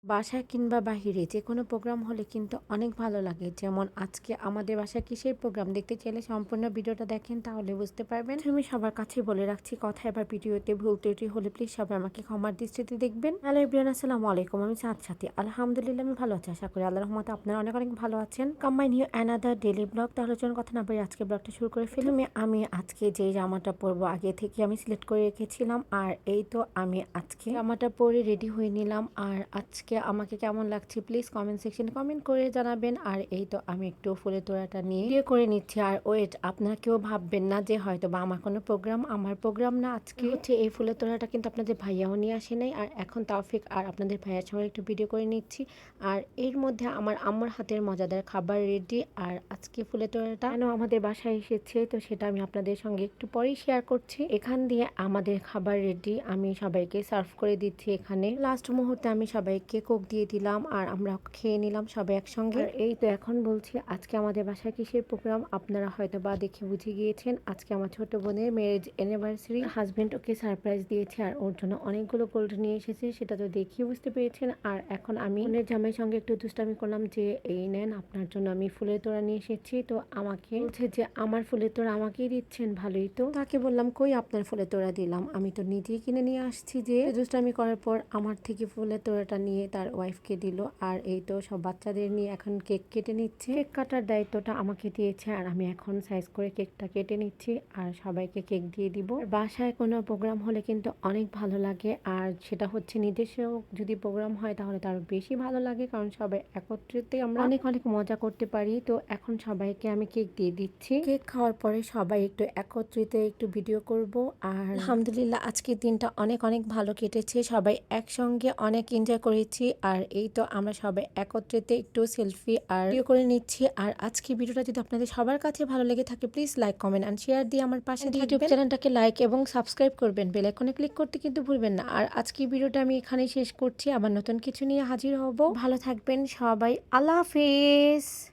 বাসায় কিংবা বাহিরে যেকোনো প্রোগ্রাম হলে কিন্তু অনেক ভালো লাগে। যেমন আজকে আমাদের বাসায় কিসের প্রোগ্রাম দেখতে চাইলে সম্পূর্ণ ভিডিওটা দেখেন তাহলে বুঝতে পারবেন। আমি সবার কাছে বলে রাখছি কথা এবার ভিডিওতে ভুল ত্রুটি হলে প্লিজ সবাই আমাকে ক্ষমার দৃষ্টিতে দেখবেন। হ্যালো এভরিওয়ান, আসসালামু আলাইকুম। আমি চাঁদ সাথী। আলহামদুলিল্লাহ আমি ভালো আছি। আশা করি আল্লাহর রহমতে আপনারা অনেক অনেক ভালো আছেন। Come my new another daily blog. তাহলে চলুন কথা না বলে আজকে ব্লগটা শুরু করে ফেলি। আমি আজকে যে জামাটা পরবো আগে থেকে আমি সিলেক্ট করে রেখেছিলাম, আর এই তো আমি আজকে জামাটা পরে রেডি হয়ে নিলাম। আর আজকে আমাকে কেমন লাগছে প্লিজ কমেন্ট সেকশনে কমেন্ট করে জানাবেন। আর এই তো আমি একটু ফুলের তোড়াটা নিয়ে বিয়ে করে নিচ্ছি। আর ওয়েট, আপনারা কেউ ভাববেন না যে হয়তো বা আমার কোনো প্রোগ্রাম, আমার প্রোগ্রাম না আজকে হচ্ছে। এই ফুলের তোড়াটা কিন্তু আপনাদের ভাইয়াও নিয়ে আসে নাই, আর এখন তাওফিক আর আপনাদের ভাইয়ার সঙ্গে একটু ভিডিও করে নিচ্ছি। আর এর মধ্যে আমার আম্মুর হাতের মজাদার খাবার রেডি। আর আজকে ফুলের তোড়াটা কেন আমাদের বাসায় এসেছে তো সেটা আমি আপনাদের সঙ্গে একটু পরেই শেয়ার করছি। এখান দিয়ে আমাদের খাবার রেডি, আমি সবাইকে সার্ভ করে দিচ্ছি। এখানে লাস্ট মুহূর্তে আমি সবাইকে কোক দিয়ে দিলাম আর আমরা খেয়ে নিলাম সবাই একসঙ্গে। এই তো এখন বলছি আজকে আমাদের বাসায় কিসের প্রোগ্রাম, আপনারা হয়তো বা দেখে বুঝে গিয়েছেন। আজকে আমার ছোট বোনের ম্যারেজ অ্যানিভার্সারি। হাজবেন্ড ওকে সারপ্রাইজ দিয়েছে আর ওর জন্য অনেকগুলো গোল্ড নিয়ে এসেছে, সেটা তো দেখিয়ে বুঝতে পেরেছেন। আর এখন আমি বোনের জামাইয়ের সঙ্গে একটু দুষ্টামি করলাম যে এই নেন আপনার জন্য আমি ফুলের তোড়া নিয়ে এসেছি। তো আমাকে বলছে যে আমার ফুলের তোড়া আমাকেই দিচ্ছেন, ভালোই তো। তাকে বললাম কই আপনার ফুলের তোড়া দিলাম, আমি তো নিজেই কিনে নিয়ে আসছি। যে দুষ্টামি করার পর আমার থেকে ফুলের তোড়াটা নিয়ে তার ওয়াইফকে দিল। আর এই তো সব বাচ্চাদের নিয়ে এখন কেক কেটে নিচ্ছে। কেক কাটার দায়িত্বটা আমাকে দিয়েছে আর আমি এখন সাইজ করে কেকটা কেটে নিচ্ছি আর সবাইকে কেক দিয়ে দিব। বাসায় কোনো প্রোগ্রাম হলে কিন্তু অনেক ভালো লাগে, আর সেটা হচ্ছে নিজস্ব যদি প্রোগ্রাম হয় তাহলে তার বেশি ভালো লাগে, কারণ সবাই একত্রিত আমরা অনেক অনেক মজা করতে পারি। তো এখন সবাইকে আমি কেক দিয়ে দিচ্ছি। কেক খাওয়ার পরে সবাই একটু একত্রিত একটু ভিডিও করব। আর আলহামদুলিল্লাহ আজকের দিনটা অনেক অনেক ভালো কেটেছে, সবাই একসঙ্গে অনেক এনজয় করেছি। আর এই তো আমরা সবাই একত্রিত একটু সেলফি আর ভিডিও করে নিচ্ছি। আর আজকে ভিডিওটা যদি আপনাদের সবার কাছে ভালো লেগে থাকে please like comment and share দিয়ে আমার পাশে ইউটিউব চ্যানেলটাকে লাইক এবং সাবস্ক্রাইব করবেন, বেল আইকনে ক্লিক করতে কিন্তু ভুলবেন না। আর আজকে ভিডিওটা আমি এখানেই শেষ করছি, আবার নতুন কিছু নিয়ে হাজির হব। ভালো থাকবেন সবাই, আল্লাহ হাফেজ।